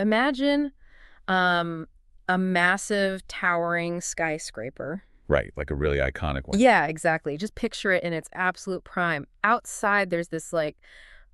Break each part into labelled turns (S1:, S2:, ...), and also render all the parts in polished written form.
S1: Imagine um, a massive, towering skyscraper.
S2: Right, like a really iconic one.
S1: Yeah, exactly. Just picture it in its absolute prime. Outside, there's this like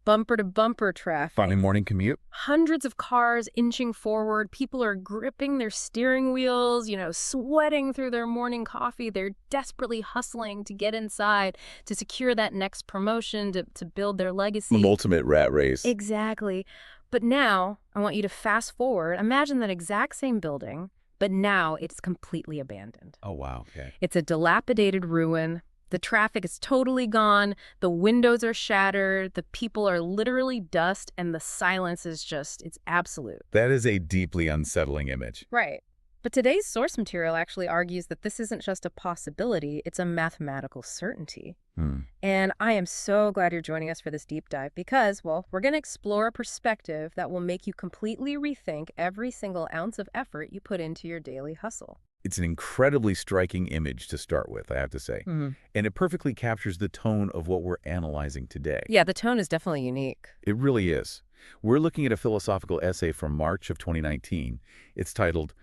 S1: bumper to bumper
S2: Funny
S1: traffic.
S2: morning commute?
S1: Hundreds of cars inching forward. People are gripping their steering wheels, sweating through their morning coffee. They're desperately hustling to get inside, to secure that next promotion, to build their
S2: The
S1: legacy.
S2: ultimate rat race.
S1: Exactly. But now, I want you to fast forward. Imagine that exact same building, but now it's completely abandoned.
S2: Oh, wow, okay.
S1: It's a dilapidated ruin. The traffic is totally gone. The windows are shattered. The people are literally dust, and the silence is it's absolute.
S2: That is a deeply unsettling image.
S1: Right. But today's source material actually argues that this isn't just a possibility, it's a mathematical certainty.
S2: Hmm.
S1: And I am so glad you're joining us for this deep dive because, well, we're going to explore a perspective that will make you completely rethink every single ounce of effort you put into your daily hustle.
S2: It's an incredibly striking image to start with, I have to say.
S1: Mhm.
S2: And it perfectly captures the tone of what we're analyzing today.
S1: Yeah, the tone is definitely unique.
S2: It really is. We're looking at a philosophical essay from March of 2019. It's titled,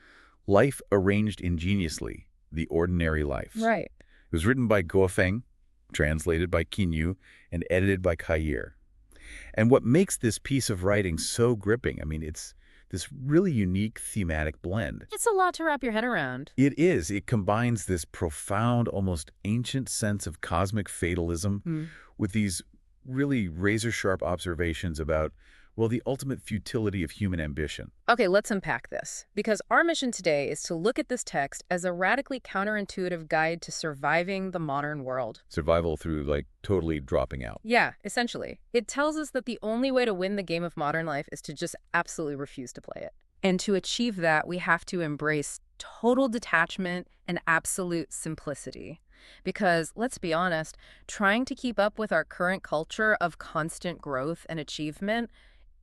S2: Life Arranged Ingeniously, The Ordinary Life.
S1: Right.
S2: It was written by Guofeng, translated by Qinyu, and edited by Kair. And what makes this piece of writing so gripping, it's this really unique thematic blend.
S1: It's a lot to wrap your head around.
S2: It is. It combines this profound, almost ancient sense of cosmic fatalism with these really razor-sharp observations about, well, the ultimate futility of human ambition.
S1: Okay, let's unpack this. Because our mission today is to look at this text as a radically counterintuitive guide to surviving the modern world.
S2: Survival through, totally dropping out.
S1: Yeah, essentially. It tells us that the only way to win the game of modern life is to just absolutely refuse to play it. And to achieve that, we have to embrace total detachment and absolute simplicity. Because, let's be honest, trying to keep up with our current culture of constant growth and achievement,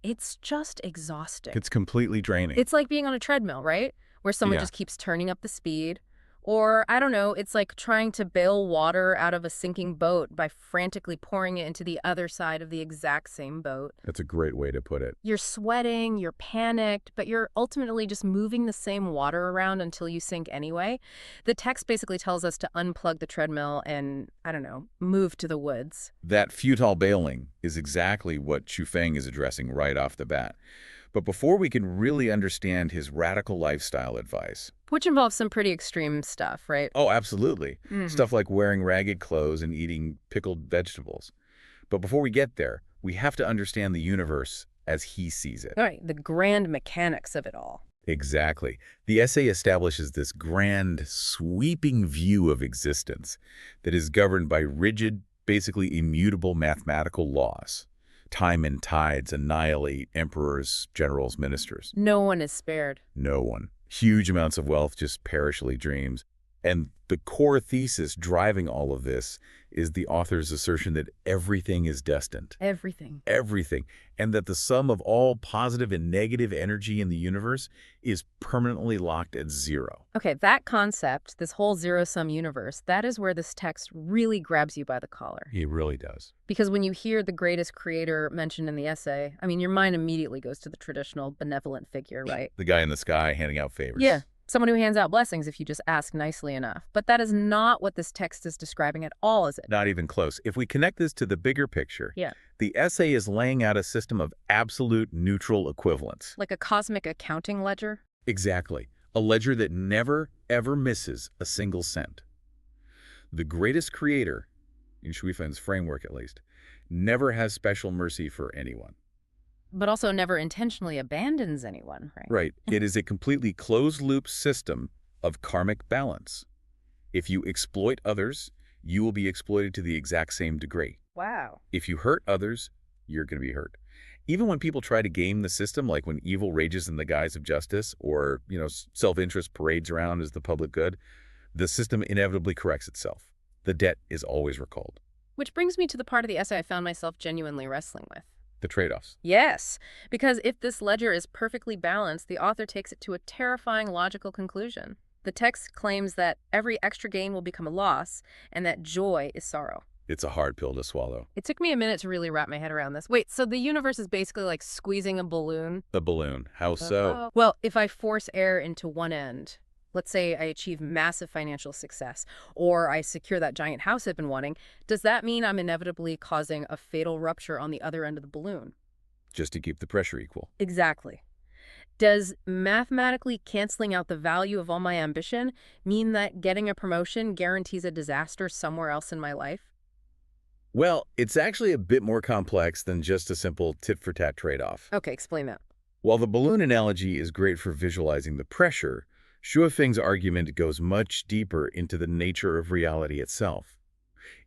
S1: it's just exhausting.
S2: It's completely draining.
S1: It's like being on a treadmill, right? Where someone
S2: Yeah.
S1: just keeps turning up the speed. Or, I don't know, it's like trying to bail water out of a sinking boat by frantically pouring it into the other side of the exact same boat.
S2: That's a great way to put it.
S1: You're sweating, you're panicked, but you're ultimately just moving the same water around until you sink anyway. The text basically tells us to unplug the treadmill and, I don't know, move to the woods.
S2: That futile bailing is exactly what Feng is addressing right off the bat. But before we can really understand his radical lifestyle advice...
S1: Which involves some pretty extreme stuff, right?
S2: Oh, absolutely. Stuff like wearing ragged clothes and eating pickled vegetables. But before we get there, we have to understand the universe as he sees it.
S1: All right, the grand mechanics of it all.
S2: Exactly. The essay establishes this grand, sweeping view of existence that is governed by rigid, basically immutable mathematical laws. Time and tides annihilate emperors, generals, ministers.
S1: No one is spared.
S2: No one. Huge amounts of wealth just perish like dreams. And the core thesis driving all of this is the author's assertion that everything is destined.
S1: Everything.
S2: Everything. And that the sum of all positive and negative energy in the universe is permanently locked at zero.
S1: Okay, that concept, this whole zero-sum universe, that is where this text really grabs you by the collar.
S2: He really does.
S1: Because when you hear the greatest creator mentioned in the essay, your mind immediately goes to the traditional benevolent figure, right?
S2: The guy in the sky handing out favors.
S1: Yeah. Someone who hands out blessings if you just ask nicely enough. But that is not what this text is describing at all, is it?
S2: Not even close. If we connect this to the bigger picture,
S1: Yeah.
S2: the essay is laying out a system of absolute neutral equivalence.
S1: Like a cosmic accounting ledger?
S2: Exactly. A ledger that never, ever misses a single cent. The greatest creator, in Shui Fen's framework at least, never has special mercy for anyone.
S1: But also never intentionally abandons anyone, right?
S2: Right. It is a completely closed-loop system of karmic balance. If you exploit others, you will be exploited to the exact same degree.
S1: Wow.
S2: If you hurt others, you're going to be hurt. Even when people try to game the system, like when evil rages in the guise of justice or, self-interest parades around as the public good, the system inevitably corrects itself. The debt is always recalled.
S1: Which brings me to the part of the essay I found myself genuinely wrestling with.
S2: The trade-offs.
S1: Yes, because if this ledger is perfectly balanced, the author takes it to a terrifying logical conclusion. The text claims that every extra gain will become a loss and that joy is sorrow.
S2: It's a hard pill to swallow.
S1: It took me a minute to really wrap my head around this. Wait, so the universe is basically like squeezing a balloon?
S2: A balloon. How so?
S1: Well, if I force air into one end, let's say I achieve massive financial success, or I secure that giant house I've been wanting, does that mean I'm inevitably causing a fatal rupture on the other end of the balloon?
S2: Just to keep the pressure equal.
S1: Exactly. Does mathematically canceling out the value of all my ambition mean that getting a promotion guarantees a disaster somewhere else in my life?
S2: Well, it's actually a bit more complex than just a simple tit-for-tat trade-off.
S1: Okay, explain that.
S2: While the balloon analogy is great for visualizing the pressure, Shuofeng's argument goes much deeper into the nature of reality itself.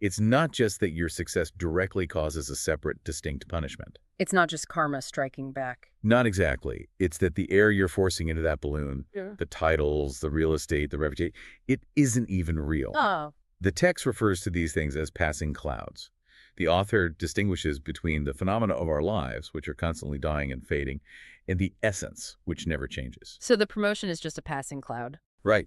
S2: It's not just that your success directly causes a separate, distinct punishment.
S1: It's not just karma striking back.
S2: Not exactly. It's that the air you're forcing into that balloon,
S1: Yeah.
S2: the titles, the real estate, the reputation, it isn't even real.
S1: Oh.
S2: The text refers to these things as passing clouds. The author distinguishes between the phenomena of our lives, which are constantly dying and fading, and the essence, which never changes.
S1: So the promotion is just a passing cloud.
S2: Right.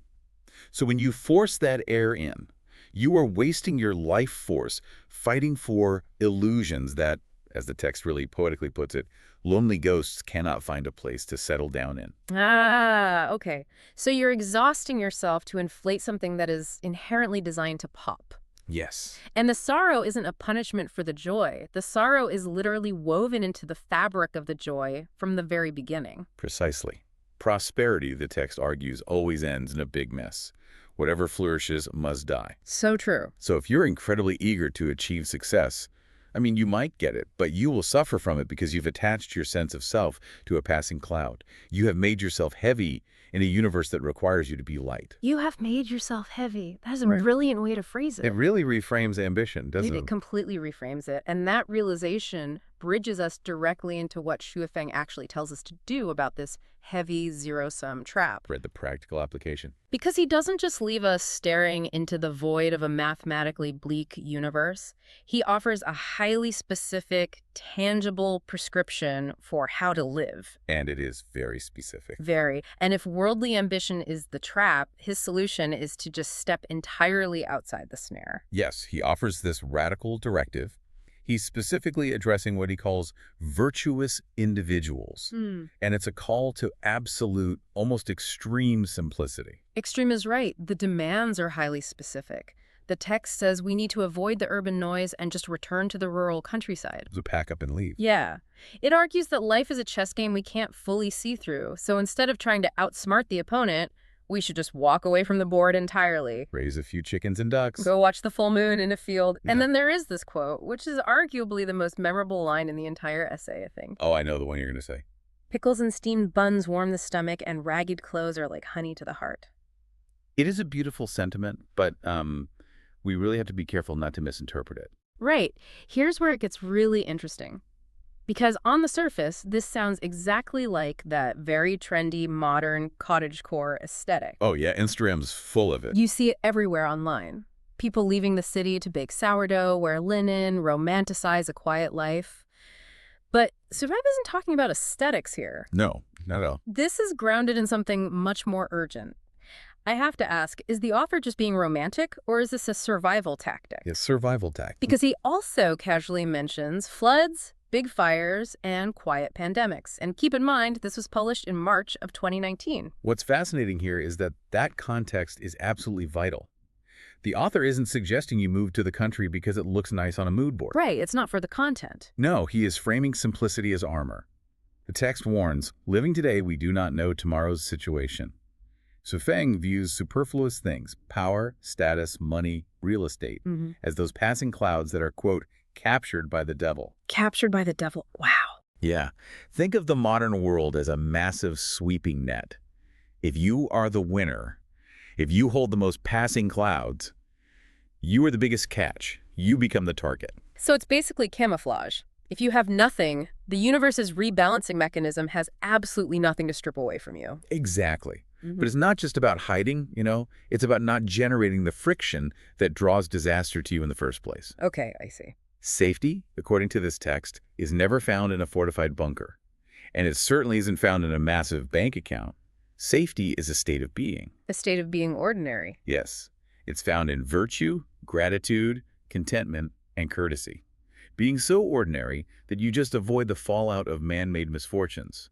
S2: So when you force that air in, you are wasting your life force fighting for illusions that, as the text really poetically puts it, lonely ghosts cannot find a place to settle down in.
S1: Ah, okay. So you're exhausting yourself to inflate something that is inherently designed to pop.
S2: Yes.
S1: And the sorrow isn't a punishment for the joy. The sorrow is literally woven into the fabric of the joy from the very beginning.
S2: Precisely. Prosperity, the text argues, always ends in a big mess. Whatever flourishes must die.
S1: So true.
S2: So if you're incredibly eager to achieve success, I mean, you might get it, but you will suffer from it because you've attached your sense of self to a passing cloud. You have made yourself heavy in a universe that requires you to be light.
S1: You have made yourself heavy. That is a
S2: Right.
S1: brilliant way to phrase it.
S2: It really reframes ambition, doesn't
S1: It
S2: it?
S1: completely reframes it. And that realization bridges us directly into what Shuofeng actually tells us to do about this heavy zero-sum trap.
S2: Read the practical application.
S1: Because he doesn't just leave us staring into the void of a mathematically bleak universe. He offers a highly specific, tangible prescription for how to live.
S2: And it is very specific.
S1: Very. And if worldly ambition is the trap, his solution is to just step entirely outside the snare.
S2: Yes, he offers this radical directive. He's specifically addressing what he calls virtuous individuals. And it's a call to absolute, almost extreme simplicity.
S1: Extreme is right. The demands are highly specific. The text says we need to avoid the urban noise and just return to the rural countryside.
S2: To pack up and leave.
S1: Yeah. It argues that life is a chess game we can't fully see through. So instead of trying to outsmart the opponent, we should just walk away from the board entirely.
S2: Raise a few chickens and ducks.
S1: Go watch the full moon in a field. And
S2: Yeah.
S1: then there is this quote, which is arguably the most memorable line in the entire essay, I think.
S2: Oh, I know the one you're going to say.
S1: Pickles and steamed buns warm the stomach, and ragged clothes are like honey to the heart.
S2: It is a beautiful sentiment, but we really have to be careful not to misinterpret it.
S1: Right. Here's where it gets really interesting. Because on the surface, this sounds exactly like that very trendy, modern cottagecore aesthetic.
S2: Oh, yeah, Instagram's full of it.
S1: You see it everywhere online. People leaving the city to bake sourdough, wear linen, romanticize a quiet life. But Survive isn't talking about aesthetics here.
S2: No, not at all.
S1: This is grounded in something much more urgent. I have to ask, is the author just being romantic, or is this a survival tactic?
S2: It's survival tactic.
S1: Because he also casually mentions floods, big fires, and quiet pandemics. And keep in mind, this was published in March of 2019.
S2: What's fascinating here is that that context is absolutely vital. The author isn't suggesting you move to the country because it looks nice on a mood board.
S1: Right, it's not for the content.
S2: No, he is framing simplicity as armor. The text warns, living today, we do not know tomorrow's situation. So Feng views superfluous things, power, status, money, real estate, as those passing clouds that are, quote, captured by the devil.
S1: Captured by the devil. Wow.
S2: Yeah. Think of the modern world as a massive sweeping net. If you are the winner, if you hold the most passing clouds, you are the biggest catch. You become the target.
S1: So it's basically camouflage. If you have nothing, the universe's rebalancing mechanism has absolutely nothing to strip away from you.
S2: Exactly. But it's not just about hiding, it's about not generating the friction that draws disaster to you in the first place.
S1: Okay, I see.
S2: Safety, according to this text, is never found in a fortified bunker. And it certainly isn't found in a massive bank account. Safety is a state of being.
S1: A state of being ordinary.
S2: Yes. It's found in virtue, gratitude, contentment, and courtesy, being so ordinary that you just avoid the fallout of man-made misfortunes.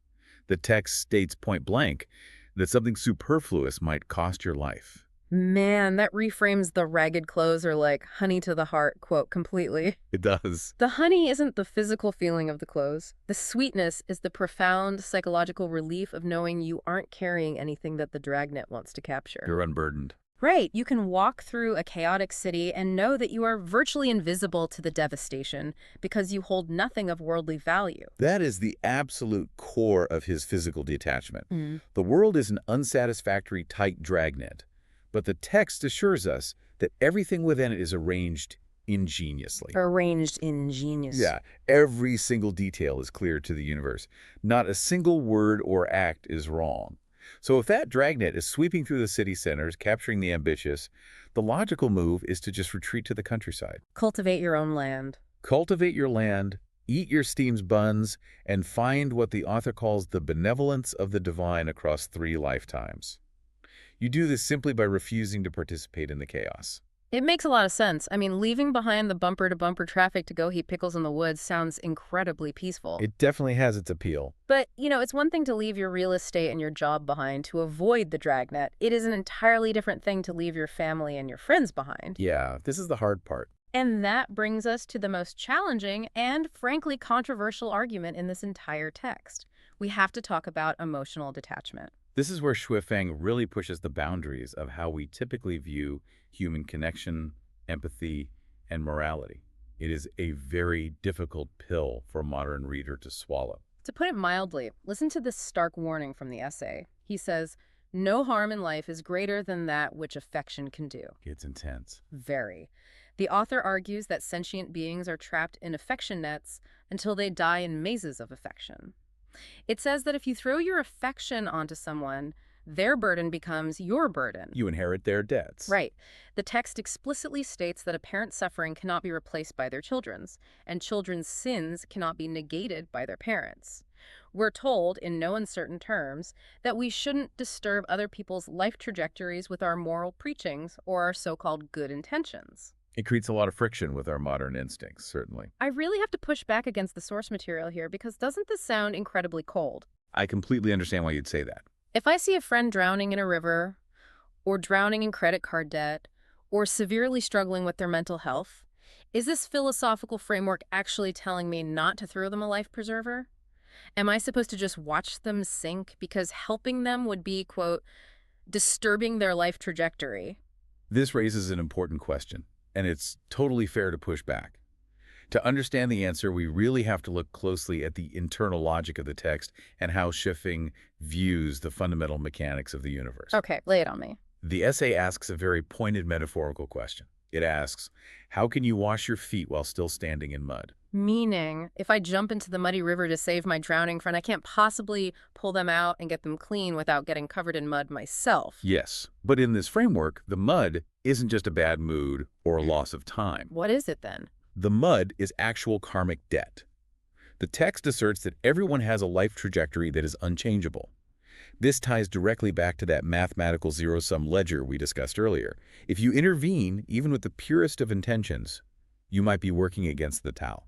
S2: The text states point blank that something superfluous might cost your life.
S1: Man, that reframes the ragged clothes or like honey to the heart quote completely.
S2: It does.
S1: The honey isn't the physical feeling of the clothes. The sweetness is the profound psychological relief of knowing you aren't carrying anything that the dragnet wants to capture.
S2: You're unburdened.
S1: Right, you can walk through a chaotic city and know that you are virtually invisible to the devastation because you hold nothing of worldly value.
S2: That is the absolute core of his physical detachment.
S1: Mm.
S2: The world is an unsatisfactory, tight dragnet, but the text assures us that everything within it is arranged ingeniously.
S1: Arranged ingenious.
S2: Yeah, every single detail is clear to the universe. Not a single word or act is wrong. So if that dragnet is sweeping through the city centers, capturing the ambitious, the logical move is to just retreat to the countryside.
S1: Cultivate your own land.
S2: Cultivate your land, eat your steam's buns, and find what the author calls the benevolence of the divine across 3 lifetimes. You do this simply by refusing to participate in the chaos.
S1: It makes a lot of sense. I mean, leaving behind the bumper-to-bumper traffic to go heap pickles in the woods sounds incredibly peaceful.
S2: It definitely has its appeal.
S1: But, it's one thing to leave your real estate and your job behind to avoid the dragnet. It is an entirely different thing to leave your family and your friends behind.
S2: Yeah, this is the hard part.
S1: And that brings us to the most challenging and, frankly, controversial argument in this entire text. We have to talk about emotional detachment.
S2: This is where Shuifeng really pushes the boundaries of how we typically view human connection, empathy, and morality. It is a very difficult pill for a modern reader to swallow.
S1: To put it mildly, listen to this stark warning from the essay. He says, "No harm in life is greater than that which affection can do."
S2: It's intense.
S1: Very. The author argues that sentient beings are trapped in affection nets until they die in mazes of affection. It says that if you throw your affection onto someone, their burden becomes your burden.
S2: You inherit their debts.
S1: Right. The text explicitly states that a parent's suffering cannot be replaced by their children's, and children's sins cannot be negated by their parents. We're told, in no uncertain terms, that we shouldn't disturb other people's life trajectories with our moral preachings or our so-called good intentions.
S2: It creates a lot of friction with our modern instincts, certainly.
S1: I really have to push back against the source material here because doesn't this sound incredibly cold?
S2: I completely understand why you'd say that.
S1: If I see a friend drowning in a river, or drowning in credit card debt, or severely struggling with their mental health, is this philosophical framework actually telling me not to throw them a life preserver? Am I supposed to just watch them sink because helping them would be, quote, disturbing their life trajectory?
S2: This raises an important question, and it's totally fair to push back. To understand the answer, we really have to look closely at the internal logic of the text and how Schiffing views the fundamental mechanics of the universe.
S1: Okay, lay it on me.
S2: The essay asks a very pointed metaphorical question. It asks, how can you wash your feet while still standing in mud?
S1: Meaning, if I jump into the muddy river to save my drowning friend, I can't possibly pull them out and get them clean without getting covered in mud myself.
S2: Yes, but in this framework, the mud isn't just a bad mood or a loss of time.
S1: What is it then?
S2: The mud is actual karmic debt. The text asserts that everyone has a life trajectory that is unchangeable. This ties directly back to that mathematical zero-sum ledger we discussed earlier. If you intervene, even with the purest of intentions, you might be working against the Tao.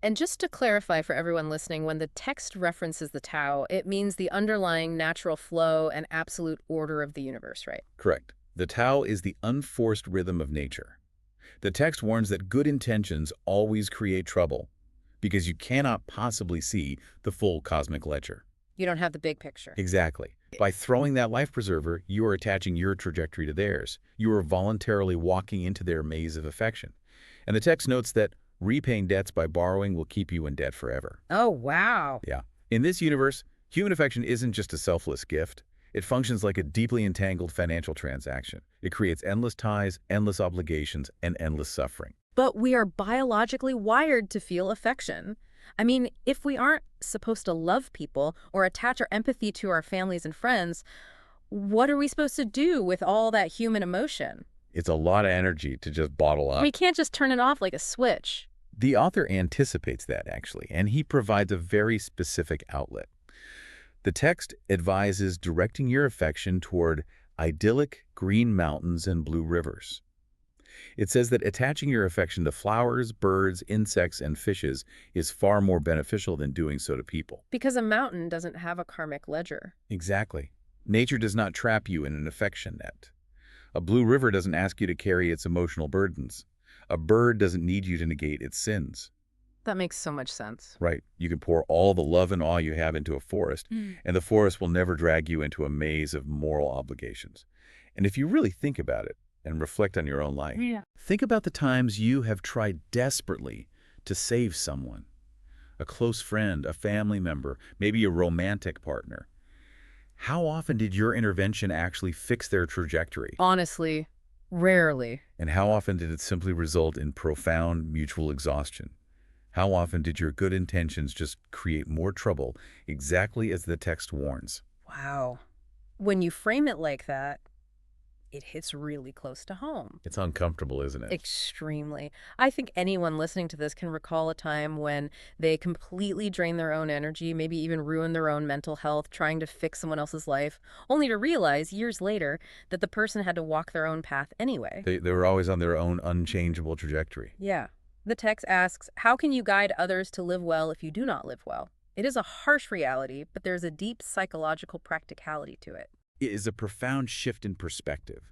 S1: And just to clarify for everyone listening, when the text references the Tao, it means the underlying natural flow and absolute order of the universe, right?
S2: Correct. The Tao is the unforced rhythm of nature. The text warns that good intentions always create trouble because you cannot possibly see the full cosmic ledger.
S1: You don't have the big picture.
S2: Exactly. By throwing that life preserver, you are attaching your trajectory to theirs. You are voluntarily walking into their maze of affection. And the text notes that repaying debts by borrowing will keep you in debt forever.
S1: Oh, wow.
S2: Yeah. In this universe, human affection isn't just a selfless gift. It functions like a deeply entangled financial transaction. It creates endless ties, endless obligations, and endless suffering.
S1: But we are biologically wired to feel affection. I mean, if we aren't supposed to love people or attach our empathy to our families and friends, what are we supposed to do with all that human emotion?
S2: It's a lot of energy to just bottle up.
S1: We can't just turn it off like a switch.
S2: The author anticipates that, actually, and he provides a very specific outlet. The text advises directing your affection toward idyllic green mountains and blue rivers. It says that attaching your affection to flowers, birds, insects, and fishes is far more beneficial than doing so to people.
S1: Because a mountain doesn't have a karmic ledger.
S2: Exactly. Nature does not trap you in an affection net. A blue river doesn't ask you to carry its emotional burdens. A bird doesn't need you to negate its sins.
S1: That makes so much sense.
S2: Right. You can pour all the love and awe you have into a forest, and the forest will never drag you into a maze of moral obligations. And if you really think about it and reflect on your own life, think about the times you have tried desperately to save someone. A close friend, a family member, maybe a romantic partner. How often did your intervention actually fix their trajectory?
S1: Honestly, rarely.
S2: And how often did it simply result in profound mutual exhaustion? How often did your good intentions just create more trouble, exactly as the text warns?
S1: Wow. When you frame it like that, it hits really close to home.
S2: It's uncomfortable, isn't it?
S1: Extremely. I think anyone listening to this can recall a time when they completely drained their own energy, maybe even ruined their own mental health, trying to fix someone else's life, only to realize years later that the person had to walk their own path anyway.
S2: They were always on their own unchangeable trajectory.
S1: Yeah. The text asks, how can you guide others to live well if you do not live well? It is a harsh reality, but there's a deep psychological practicality to it.
S2: It is a profound shift in perspective.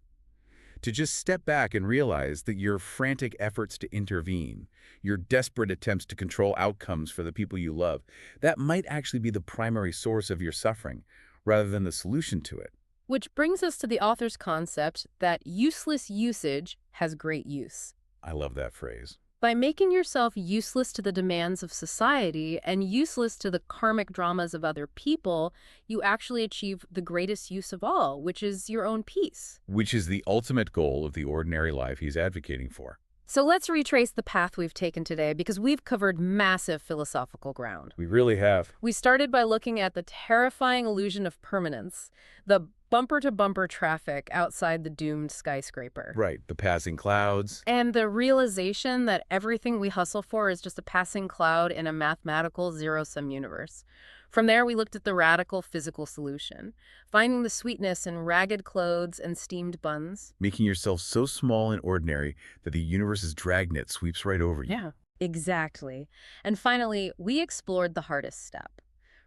S2: To just step back and realize that your frantic efforts to intervene, your desperate attempts to control outcomes for the people you love, that might actually be the primary source of your suffering, rather than the solution to it.
S1: Which brings us to the author's concept that useless usage has great use.
S2: I love that phrase.
S1: By making yourself useless to the demands of society and useless to the karmic dramas of other people, you actually achieve the greatest use of all, which is your own peace.
S2: Which is the ultimate goal of the ordinary life he's advocating for.
S1: So let's retrace the path we've taken today because we've covered massive philosophical ground.
S2: We really have.
S1: We started by looking at the terrifying illusion of permanence, the bumper-to-bumper traffic outside the doomed skyscraper.
S2: Right, the passing clouds.
S1: And the realization that everything we hustle for is just a passing cloud in a mathematical zero-sum universe. From there, we looked at the radical physical solution, finding the sweetness in ragged clothes and steamed buns.
S2: Making yourself so small and ordinary that the universe's dragnet sweeps right over you.
S1: Yeah, exactly. And finally, we explored the hardest step.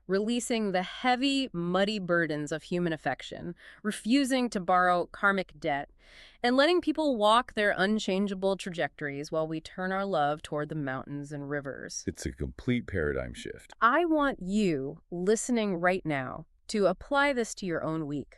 S1: Releasing the heavy, muddy burdens of human affection, refusing to borrow karmic debt, and letting people walk their unchangeable trajectories while we turn our love toward the mountains and rivers.
S2: It's a complete paradigm shift.
S1: I want you, listening right now, to apply this to your own week.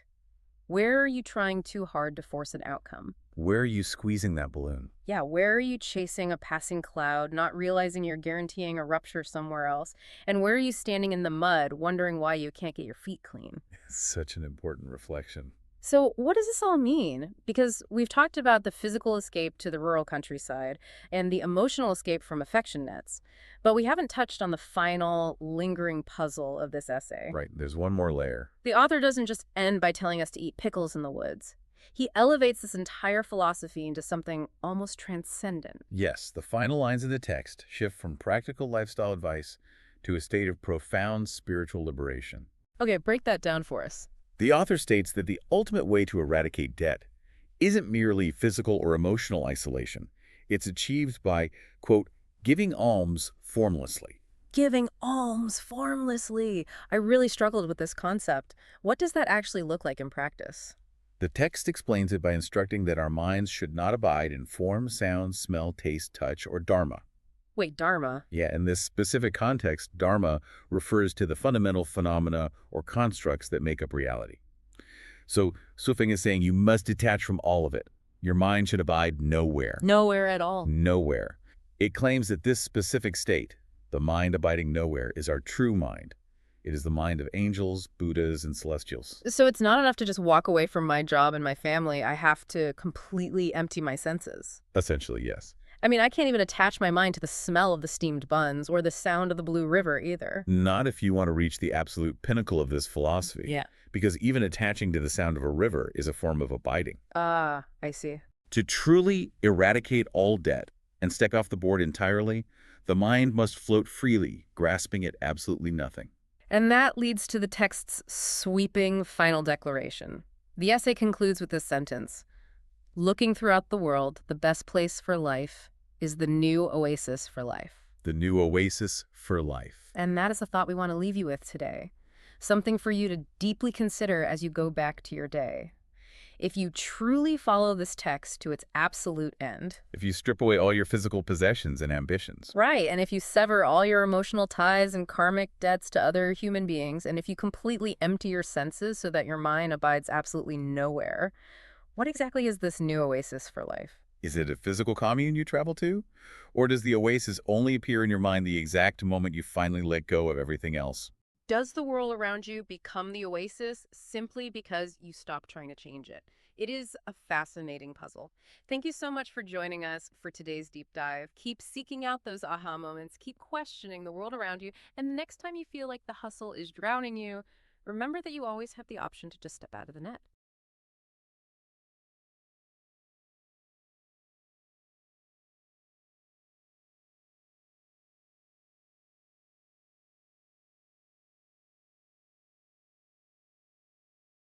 S1: Where are you trying too hard to force an outcome?
S2: Where are you squeezing that balloon?
S1: Yeah, where are you chasing a passing cloud, not realizing you're guaranteeing a rupture somewhere else? And where are you standing in the mud, wondering why you can't get your feet clean?
S2: Such an important reflection.
S1: So what does this all mean? Because we've talked about the physical escape to the rural countryside and the emotional escape from affection nets, but we haven't touched on the final, lingering puzzle of this essay.
S2: Right, there's one more layer.
S1: The author doesn't just end by telling us to eat pickles in the woods. He elevates this entire philosophy into something almost transcendent.
S2: Yes, the final lines of the text shift from practical lifestyle advice to a state of profound spiritual liberation.
S1: Okay, break that down for us.
S2: The author states that the ultimate way to eradicate debt isn't merely physical or emotional isolation. It's achieved by, quote, giving alms formlessly.
S1: Giving alms formlessly. I really struggled with this concept. What does that actually look like in practice?
S2: The text explains it by instructing that our minds should not abide in form, sound, smell, taste, touch, or dharma.
S1: Wait, dharma?
S2: Yeah, in this specific context, dharma refers to the fundamental phenomena or constructs that make up reality. So, Sufeng is saying you must detach from all of it. Your mind should abide nowhere.
S1: Nowhere at all.
S2: Nowhere. It claims that this specific state, the mind abiding nowhere, is our true mind. It is the mind of angels, Buddhas, and celestials.
S1: So it's not enough to just walk away from my job and my family. I have to completely empty my senses.
S2: Essentially, yes.
S1: I mean, I can't even attach my mind to the smell of the steamed buns or the sound of the Blue River either.
S2: Not if you want to reach the absolute pinnacle of this philosophy.
S1: Yeah.
S2: Because even attaching to the sound of a river is a form of abiding.
S1: Ah, I see.
S2: To truly eradicate all debt and step off the board entirely, the mind must float freely, grasping at absolutely nothing.
S1: And that leads to the text's sweeping final declaration. The essay concludes with this sentence. Looking throughout the world, the best place for life is the new oasis for life.
S2: The new oasis for life.
S1: And that is a thought we want to leave you with today. Something for you to deeply consider as you go back to your day. If you truly follow this text to its absolute end,
S2: If you strip away all your physical possessions and ambitions.
S1: right, and if you sever all your emotional ties and karmic debts to other human beings, and if you completely empty your senses so that your mind abides absolutely nowhere, what exactly is this new oasis for life?
S2: Is it a physical commune you travel to? Or does the oasis only appear in your mind the exact moment you finally let go of everything else?
S1: Does the world around you become the oasis simply because you stop trying to change it? It is a fascinating puzzle. Thank you so much for joining us for today's deep dive. Keep seeking out those aha moments, keep questioning the world around you, and the next time you feel like the hustle is drowning you, remember that you always have the option to just step out of the net.